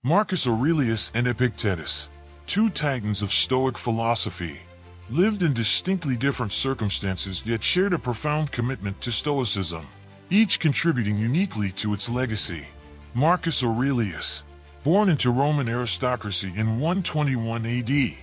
Marcus Aurelius and Epictetus, two titans of Stoic philosophy, lived in distinctly different circumstances yet shared a profound commitment to Stoicism, each contributing uniquely to its legacy. Marcus Aurelius, born into Roman aristocracy in 121 AD,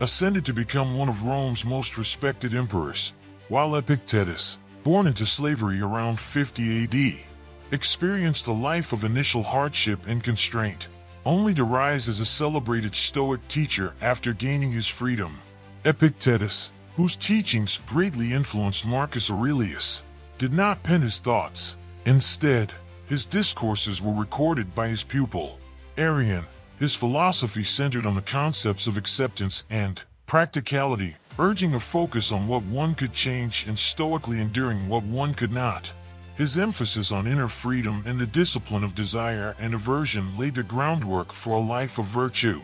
ascended to become one of Rome's most respected emperors, while Epictetus, born into slavery around 50 AD, experienced a life of initial hardship and constraint, only to rise as a celebrated Stoic teacher after gaining his freedom. Epictetus, whose teachings greatly influenced Marcus Aurelius, did not pen his thoughts. Instead, his discourses were recorded by his pupil, Arrian. His philosophy centered on the concepts of acceptance and practicality, urging a focus on what one could change and stoically enduring what one could not. His emphasis on inner freedom and the discipline of desire and aversion laid the groundwork for a life of virtue,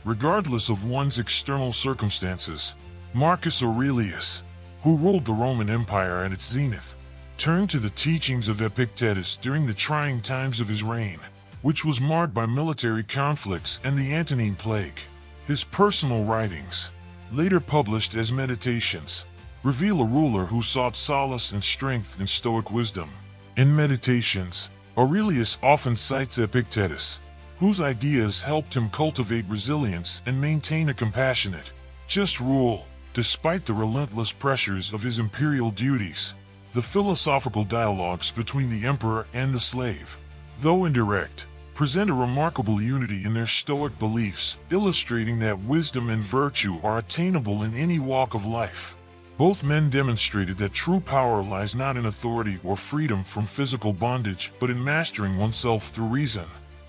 regardless of one's external circumstances. Marcus Aurelius, who ruled the Roman Empire at its zenith, turned to the teachings of Epictetus during the trying times of his reign, which was marred by military conflicts and the Antonine Plague. His personal writings, later published as Meditations, reveal a ruler who sought solace and strength in Stoic wisdom. In Meditations, Aurelius often cites Epictetus, whose ideas helped him cultivate resilience and maintain a compassionate, just rule, despite the relentless pressures of his imperial duties. The philosophical dialogues between the emperor and the slave, though indirect, present a remarkable unity in their Stoic beliefs, illustrating that wisdom and virtue are attainable in any walk of life. Both men demonstrated that true power lies not in authority or freedom from physical bondage, but in mastering oneself through reason,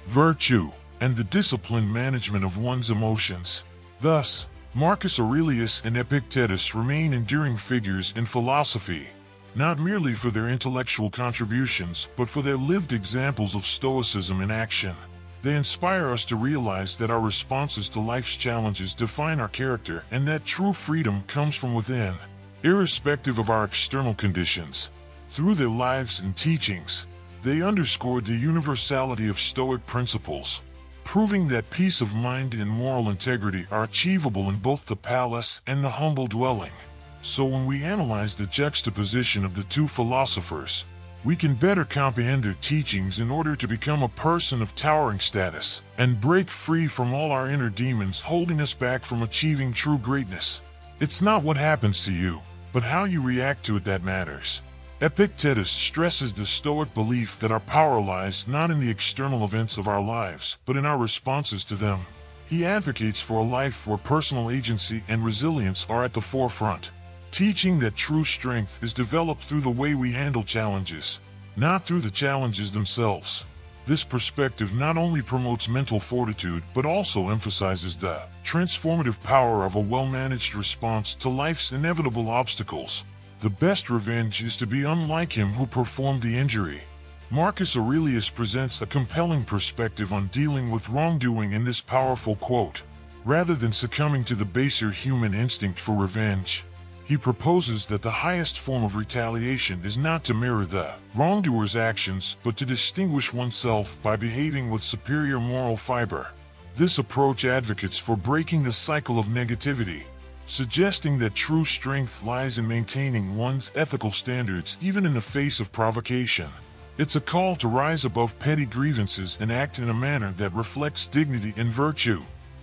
virtue, and the disciplined management of one's emotions. Thus, Marcus Aurelius and Epictetus remain enduring figures in philosophy, not merely for their intellectual contributions, but for their lived examples of Stoicism in action. They inspire us to realize that our responses to life's challenges define our character and that true freedom comes from within, irrespective of our external conditions. Through their lives and teachings, they underscored the universality of Stoic principles, proving that peace of mind and moral integrity are achievable in both the palace and the humble dwelling. So when we analyze the juxtaposition of the two philosophers, we can better comprehend their teachings in order to become a person of towering status and break free from all our inner demons holding us back from achieving true greatness. It's not what happens to you, but how you react to it that matters. Epictetus stresses the Stoic belief that our power lies not in the external events of our lives, but in our responses to them. He advocates for a life where personal agency and resilience are at the forefront, teaching that true strength is developed through the way we handle challenges, not through the challenges themselves. This perspective not only promotes mental fortitude but also emphasizes the transformative power of a well-managed response to life's inevitable obstacles. The best revenge is to be unlike him who performed the injury. Marcus Aurelius presents a compelling perspective on dealing with wrongdoing in this powerful quote. Rather than succumbing to the baser human instinct for revenge, he proposes that the highest form of retaliation is not to mirror the wrongdoer's actions, but to distinguish oneself by behaving with superior moral fiber. This approach advocates for breaking the cycle of negativity, suggesting that true strength lies in maintaining one's ethical standards even in the face of provocation. It's a call to rise above petty grievances and act in a manner that reflects dignity and virtue.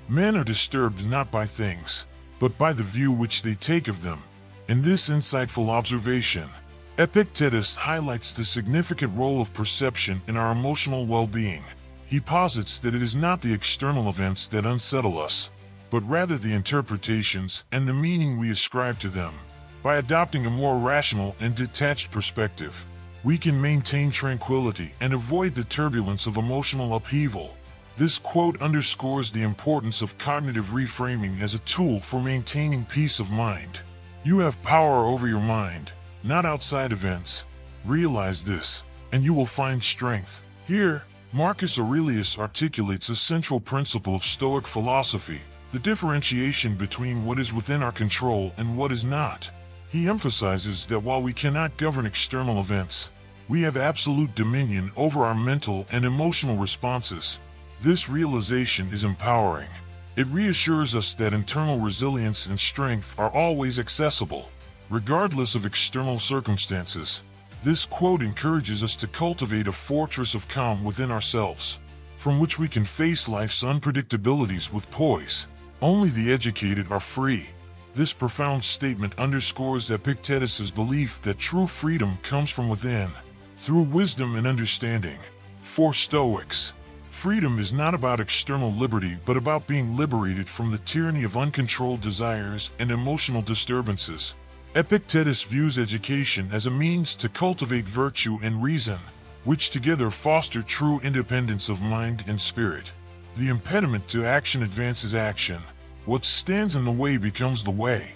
Men are disturbed not by things, but by the view which they take of them. In this insightful observation, Epictetus highlights the significant role of perception in our emotional well-being. He posits that it is not the external events that unsettle us, but rather the interpretations and the meaning we ascribe to them. By adopting a more rational and detached perspective, we can maintain tranquility and avoid the turbulence of emotional upheaval. This quote underscores the importance of cognitive reframing as a tool for maintaining peace of mind. You have power over your mind, not outside events. Realize this, and you will find strength. Here, Marcus Aurelius articulates a central principle of Stoic philosophy, the differentiation between what is within our control and what is not. He emphasizes that while we cannot govern external events, we have absolute dominion over our mental and emotional responses. This realization is empowering. It reassures us that internal resilience and strength are always accessible, regardless of external circumstances. This quote encourages us to cultivate a fortress of calm within ourselves, from which we can face life's unpredictabilities with poise. Only the educated are free. This profound statement underscores Epictetus's belief that true freedom comes from within, through wisdom and understanding. For Stoics, freedom is not about external liberty but about being liberated from the tyranny of uncontrolled desires and emotional disturbances. Epictetus views education as a means to cultivate virtue and reason, which together foster true independence of mind and spirit. The impediment to action advances action. What stands in the way becomes the way.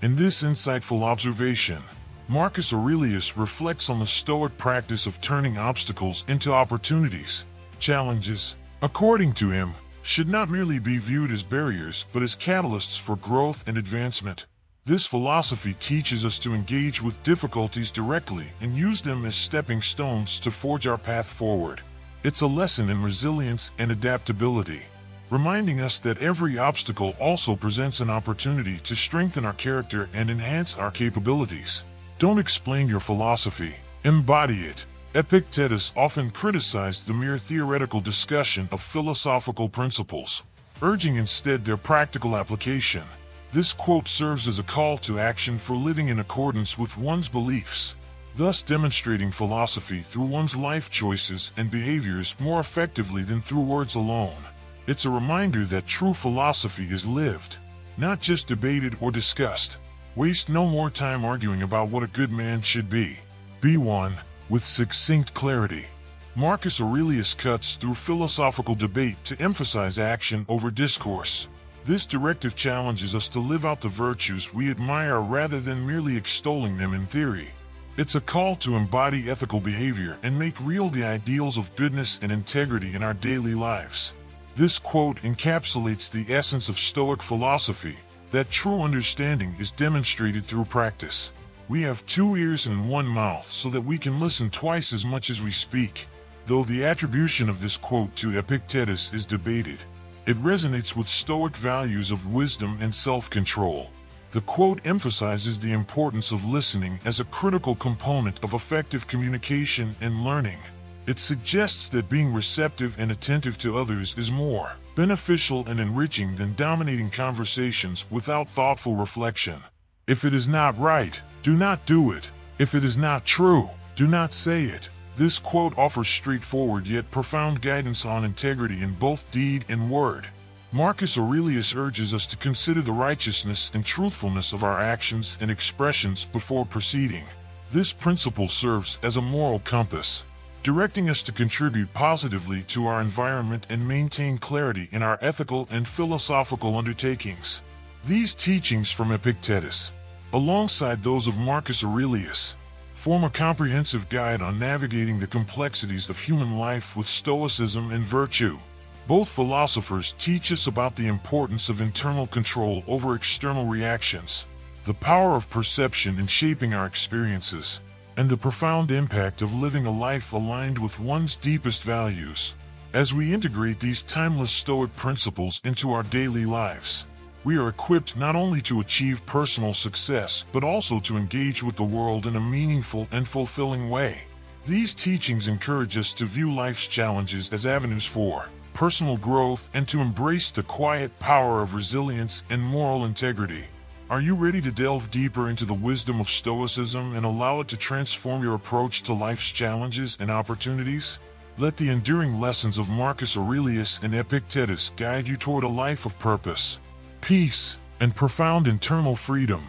In this insightful observation, Marcus Aurelius reflects on the Stoic practice of turning obstacles into opportunities. Challenges, according to him, should not merely be viewed as barriers but as catalysts for growth and advancement. This philosophy teaches us to engage with difficulties directly and use them as stepping stones to forge our path forward. It's a lesson in resilience and adaptability, reminding us that every obstacle also presents an opportunity to strengthen our character and enhance our capabilities. Don't explain your philosophy, embody it. Epictetus often criticized the mere theoretical discussion of philosophical principles, urging instead their practical application. This quote serves as a call to action for living in accordance with one's beliefs, thus demonstrating philosophy through one's life choices and behaviors more effectively than through words alone. It's a reminder that true philosophy is lived, not just debated or discussed. Waste no more time arguing about what a good man should be. Be one, with succinct clarity. Marcus Aurelius cuts through philosophical debate to emphasize action over discourse. This directive challenges us to live out the virtues we admire rather than merely extolling them in theory. It's a call to embody ethical behavior and make real the ideals of goodness and integrity in our daily lives. This quote encapsulates the essence of Stoic philosophy, that true understanding is demonstrated through practice. We have 2 ears and 1 mouth so that we can listen twice as much as we speak. Though the attribution of this quote to Epictetus is debated, it resonates with Stoic values of wisdom and self-control. The quote emphasizes the importance of listening as a critical component of effective communication and learning. It suggests that being receptive and attentive to others is more beneficial and enriching than dominating conversations without thoughtful reflection. If it is not right, do not do it. If it is not true, do not say it. This quote offers straightforward yet profound guidance on integrity in both deed and word. Marcus Aurelius urges us to consider the righteousness and truthfulness of our actions and expressions before proceeding. This principle serves as a moral compass, directing us to contribute positively to our environment and maintain clarity in our ethical and philosophical undertakings. These teachings from Epictetus, alongside those of Marcus Aurelius, form a comprehensive guide on navigating the complexities of human life with stoicism and virtue. Both philosophers teach us about the importance of internal control over external reactions, the power of perception in shaping our experiences, and the profound impact of living a life aligned with one's deepest values. As we integrate these timeless Stoic principles into our daily lives, we are equipped not only to achieve personal success but also to engage with the world in a meaningful and fulfilling way. These teachings encourage us to view life's challenges as avenues for personal growth and to embrace the quiet power of resilience and moral integrity. Are you ready to delve deeper into the wisdom of Stoicism and allow it to transform your approach to life's challenges and opportunities? Let the enduring lessons of Marcus Aurelius and Epictetus guide you toward a life of purpose, peace, and profound internal freedom.